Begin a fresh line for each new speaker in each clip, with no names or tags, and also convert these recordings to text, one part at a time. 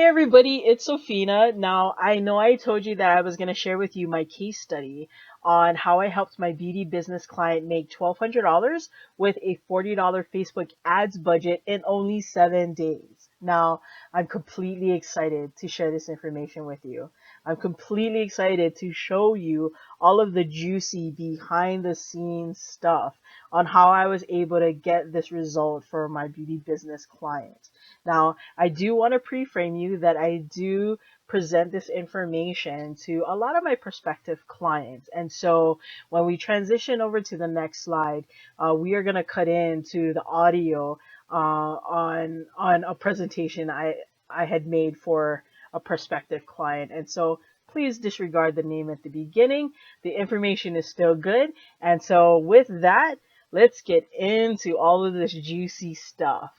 everybody, it's Sofina. Now, I know I told you that I was going to share with you my case study on how I helped my beauty business client make $1,200 with a $40 Facebook ads budget in only 7 days. Now, I'm completely excited to share this information with you. I'm completely excited to show you all of the juicy behind the scenes stuff on how I was able to get this result for my beauty business client. Now, I do want to pre-frame you that I do present this information to a lot of my prospective clients. And so when we transition over to the next slide, we are going to cut into the audio on a presentation I had made for a prospective client. And so please disregard the name at the beginning. The information is still good. And so with that, let's get into all of this juicy stuff.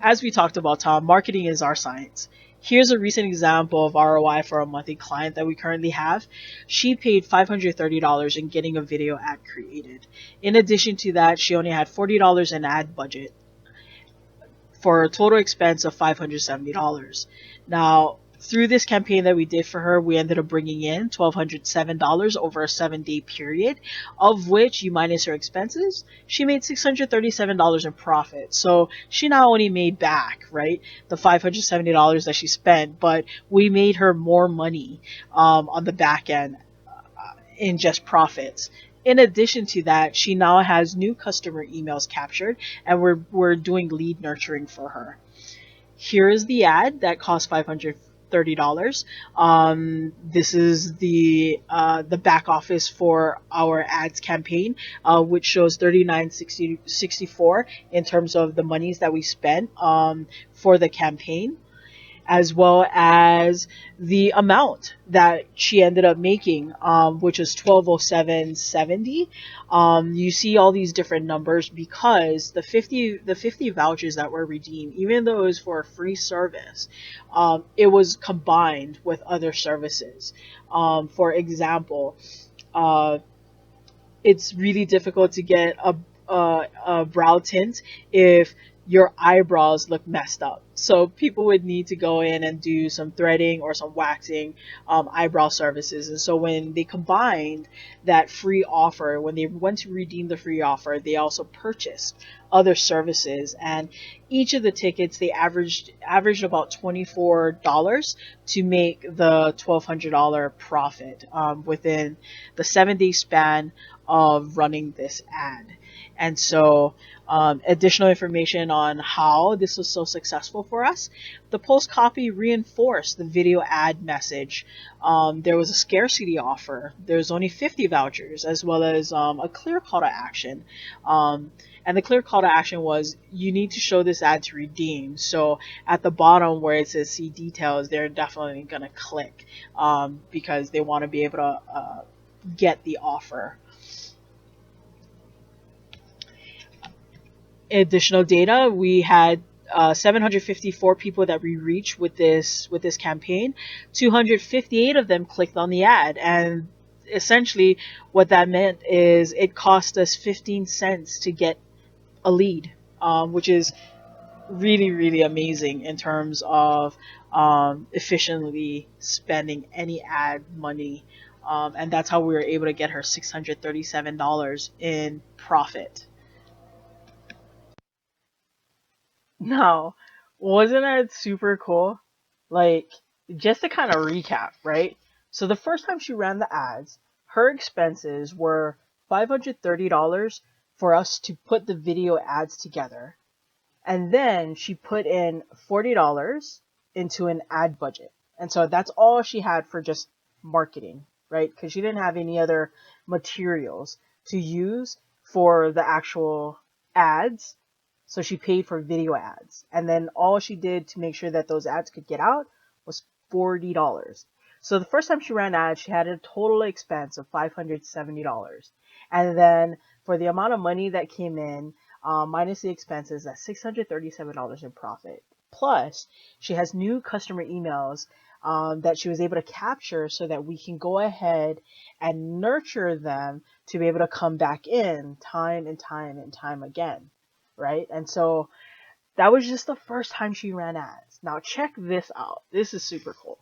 As we talked about, Tom, marketing is our science. Here's a recent example of ROI for a monthly client that we currently have. She paid $530 in getting a video ad created. In addition to that, she only had $40 in ad budget for a total expense of $570. Now, through this campaign that we did for her, we ended up bringing in $1,207 over a 7 day period, of which you minus her expenses, she made $637 in profit. So she not only made back, right, the $570 that she spent, but we made her more money on the back end in just profits. In addition to that, she now has new customer emails captured, and we're doing lead nurturing for her. Here is the ad that cost $530. This is the back office for our ads campaign, which shows 39.64 in terms of the monies that we spent for the campaign, as well as the amount that she ended up making, which was 1207.70. You see all these different numbers because the 50 vouchers that were redeemed, even though it was for a free service, it was combined with other services. For example, uh, it's really difficult to get a brow tint if your eyebrows look messed up. So people would need to go in and do some threading or some waxing, eyebrow services. And so when they combined that free offer, when they went to redeem the free offer, they also purchased other services. And each of the tickets, they averaged about $24 to make the $1,200 profit within the 7 day span of running this ad. And so, additional information on how this was so successful for us. The post copy reinforced the video ad message. There was a scarcity offer. There's only 50 vouchers, as well as a clear call to action. And the clear call to action was you need to show this ad to redeem. So at the bottom where it says see details, they're definitely going to click because they want to be able to get the offer. Additional data, we had 754 people that we reached with this campaign. 258 of them clicked on the ad, and essentially what that meant is it cost us 15 cents to get a lead, which is really amazing in terms of efficiently spending any ad money, and that's how we were able to get her $637 in profit. No, wasn't that super cool? Like, just to kind of recap, right? So the first time she ran the ads, her expenses were $530 for us to put the video ads together. And then she put in $40 into an ad budget. And so that's all she had for just marketing, right? Because she didn't have any other materials to use for the actual ads. So she paid for video ads. And then all she did to make sure that those ads could get out was $40. So the first time she ran ads, she had a total expense of $570. And then for the amount of money that came in, minus the expenses, that's $637 in profit. Plus, she has new customer emails that she was able to capture so that we can go ahead and nurture them to be able to come back in time and time and time again, right? And so That was just the first time she ran ads. Now check this out. This is super cool.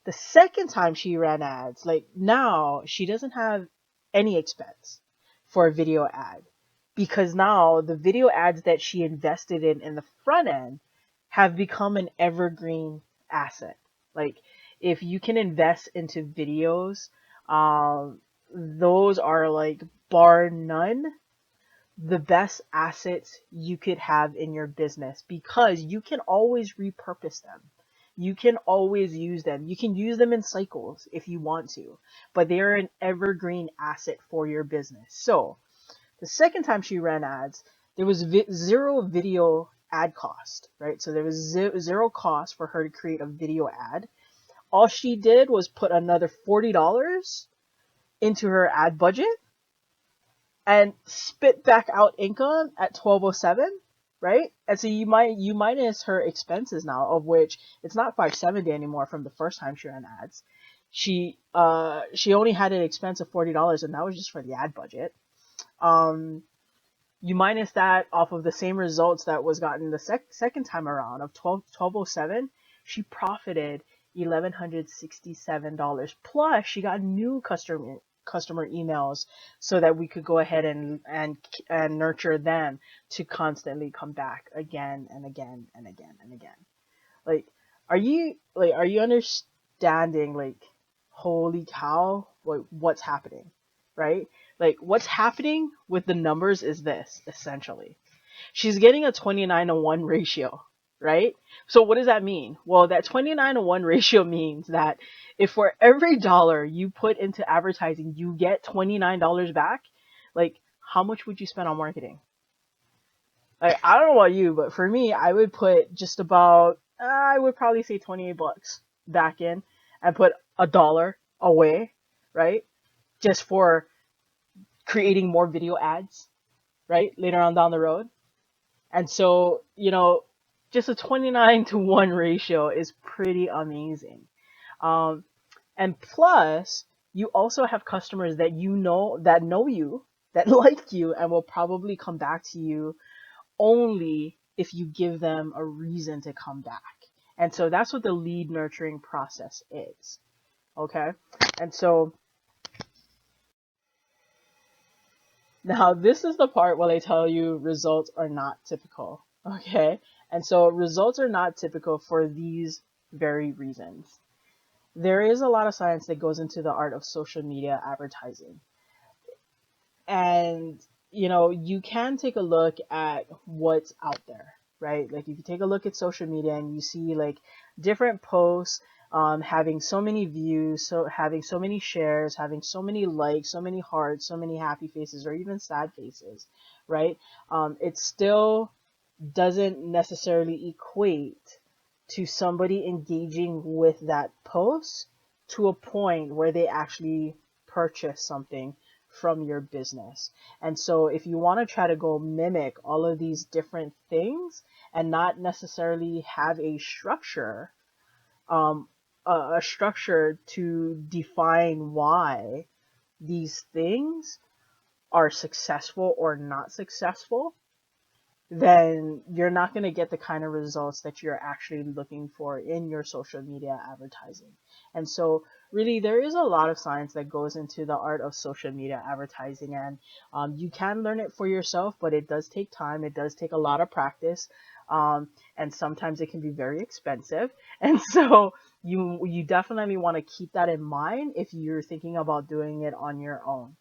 The second time she ran ads, like now she doesn't have any expense for a video ad because now the video ads that she invested in the front end have become an evergreen asset. Like if you can invest into videos, those are like bar none the best assets you could have in your business because you can always repurpose them. You can always use them. You can use them in cycles if you want to, but they're an evergreen asset for your business. So the second time she ran ads, there was zero video ad cost, right? So there was zero cost for her to create a video ad. All she did was put another $40 into her ad budget and spit back out income at 1207, right? And so you minus her expenses now, of which it's not 570 anymore from the first time she ran ads. She only had an expense of $40, and that was just for the ad budget. You minus that off of the same results that was gotten the second time around of 1207, she profited $1,167 plus she got new customer emails so that we could go ahead and nurture them to constantly come back again and again and again and again. Like, are you understanding, like, holy cow, what's happening, right? Like, what's happening with the numbers is this, essentially. She's getting a 29-to-1 ratio, right? So what does that mean? Well, that 29-to-1 ratio means that if for every dollar you put into advertising, you get $29 back, like, how much would you spend on marketing? Like, I don't know about you, but for me, I would put just about, I would probably say $28 back in and put $1 away, right? Just for creating more video ads, right? Later on down the road. And so, just a 29-to-1 ratio is pretty amazing. And plus, you also have customers that that know you, that like you, and will probably come back to you only if you give them a reason to come back. And so that's what the lead nurturing process is. Okay? And so now this is the part where I tell you results are not typical. Okay? And so results are not typical for these very reasons. There is a lot of science that goes into the art of social media advertising. And, you can take a look at what's out there, right? Like if you take a look at social media and you see like different posts having so many views, so having so many shares, having so many likes, so many hearts, so many happy faces, or even sad faces, right? It still doesn't necessarily equate to somebody engaging with that post to a point where they actually purchase something from your business. And so if you want to try to go mimic all of these different things and not necessarily have a structure, a structure to define why these things are successful or not successful, then you're not going to get the kind of results that you're actually looking for in your social media advertising. And so really there is a lot of science that goes into the art of social media advertising, and you can learn it for yourself, but it does take time. It does take a lot of practice. And sometimes it can be very expensive. And so you definitely want to keep that in mind if you're thinking about doing it on your own.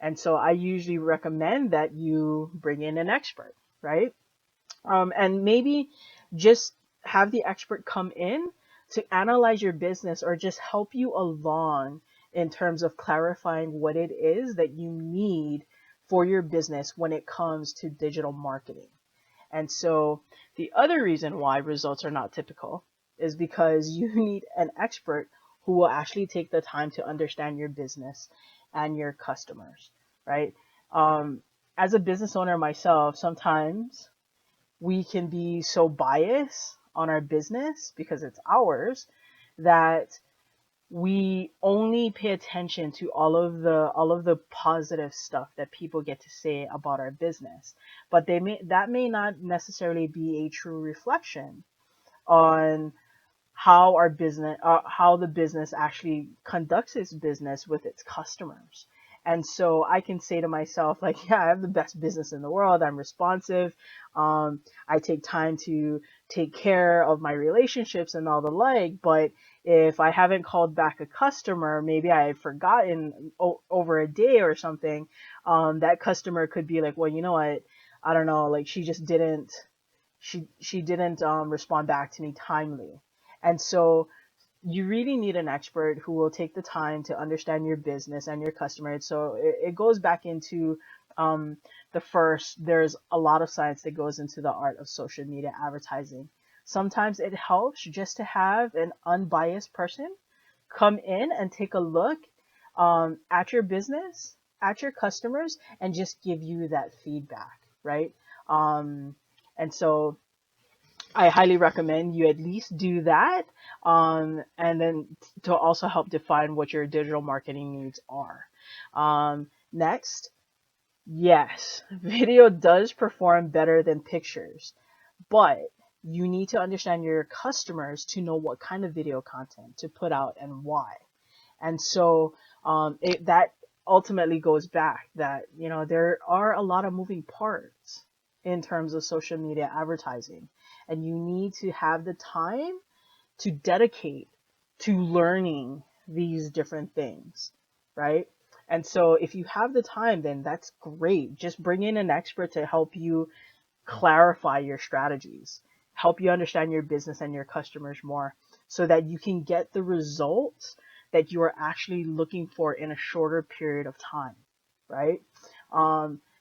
And so I usually recommend that you bring in an expert, right? And maybe just have the expert come in to analyze your business or just help you along in terms of clarifying what it is that you need for your business when it comes to digital marketing. And so the other reason why results are not typical is because you need an expert who will actually take the time to understand your business and your customers, right? As a business owner myself, sometimes we can be so biased on our business because it's ours that we only pay attention to all of the positive stuff that people get to say about our business, but that may not necessarily be a true reflection on how the business actually conducts its business with its customers. And so I can say to myself, like, yeah, I have the best business in the world. I'm responsive. I take time to take care of my relationships and all the like. But if I haven't called back a customer, maybe I've forgotten over a day or something, that customer could be like, well, you know what? I don't know, like she didn't respond back to me timely. And so you really need an expert who will take the time to understand your business and your customers. So it goes back into um, there's a lot of science that goes into the art of social media advertising. Sometimes it helps just to have an unbiased person come in and take a look at your business, at your customers, and just give you that feedback, right? Um, and so I highly recommend you at least do that. And then to also help define what your digital marketing needs are. Next, yes, video does perform better than pictures, but you need to understand your customers to know what kind of video content to put out and why. And so that ultimately goes back that, there are a lot of moving parts in terms of social media advertising. And you need to have the time to dedicate to learning these different things, right? And so if you have the time, then that's great. Just bring in an expert to help you clarify your strategies, help you understand your business and your customers more so that you can get the results that you are actually looking for in a shorter period of time, right?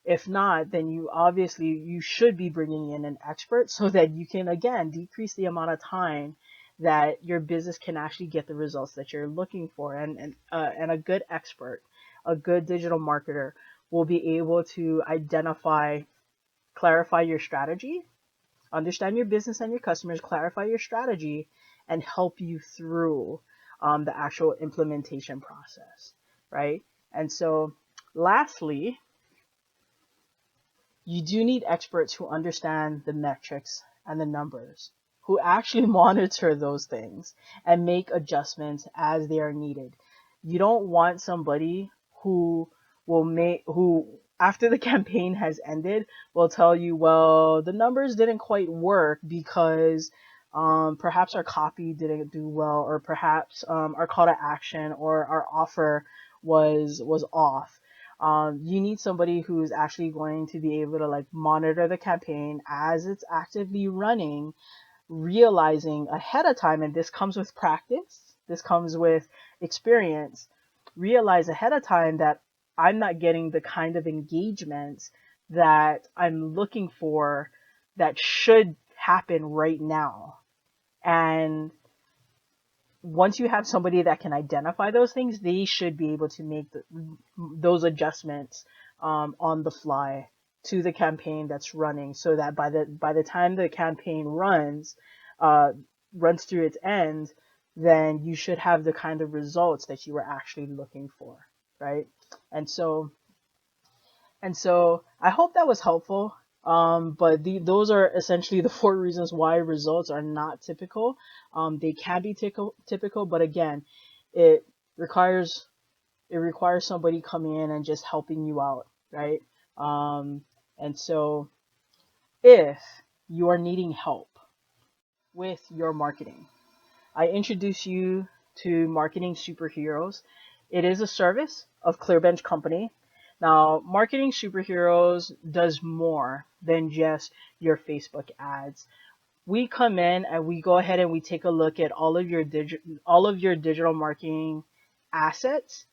If not, then you should be bringing in an expert so that you can again decrease the amount of time that your business can actually get the results that you're looking for. And a good expert, a good digital marketer will be able to clarify your strategy, understand your business and your customers, clarify your strategy, and help you through the actual implementation process, right? And so, lastly, you do need experts who understand the metrics and the numbers, who actually monitor those things and make adjustments as they are needed. You don't want somebody who who after the campaign has ended will tell you, well, the numbers didn't quite work because perhaps our copy didn't do well, or perhaps our call to action or our offer was off. You need somebody who's actually going to be able to like monitor the campaign as it's actively running, realizing ahead of time, and this comes with practice, this comes with experience, realize ahead of time that I'm not getting the kind of engagements that I'm looking for that should happen right now. And once you have somebody that can identify those things, they should be able to make those adjustments on the fly to the campaign that's running, so that by the time the campaign uh, runs through its end, then you should have the kind of results that you were actually looking for, right? And so I hope that was helpful. But those are essentially the four reasons why results are not typical. They can be typical, but again, it requires somebody coming in and just helping you out, right? And so if you are needing help with your marketing, I introduce you to Marketing Superheroes. It is a service of ClearBench Company. Now, Marketing Superheroes does more than just your Facebook ads. We come in and we go ahead and we take a look at all of your digital marketing assets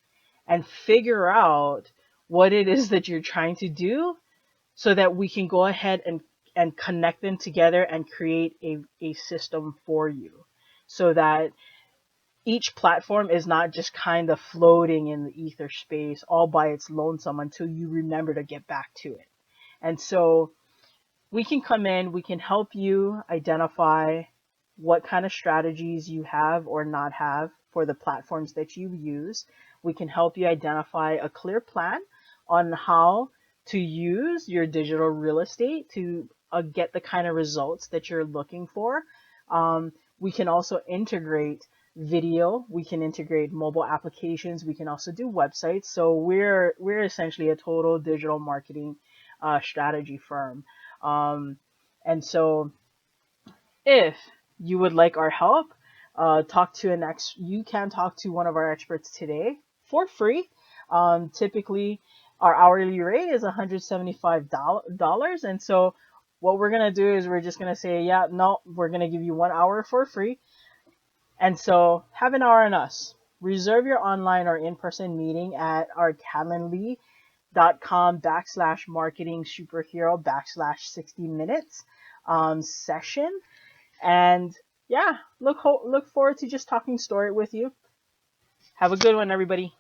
and figure out what it is that you're trying to do, so that we can go ahead and connect them together and create a system for you, so that each platform is not just kind of floating in the ether space all by its lonesome until you remember to get back to it. And so we can come in, we can help you identify what kind of strategies you have or not have for the platforms that you use. We can help you identify a clear plan on how to use your digital real estate to get the kind of results that you're looking for. We can also integrate video. We can integrate mobile applications. We can also do websites. So we're essentially a total digital marketing strategy firm. And so if you would like our help, you can talk to one of our experts today for free. Typically, our hourly rate is $175, and so what we're gonna do is we're just gonna say, yeah, no, we're gonna give you 1 hour for free, and so have an hour on us. Reserve your online or in-person meeting at our calendly.com/marketing superhero/60 minutes session. And yeah, look forward to just talking story with you. Have a good one, everybody.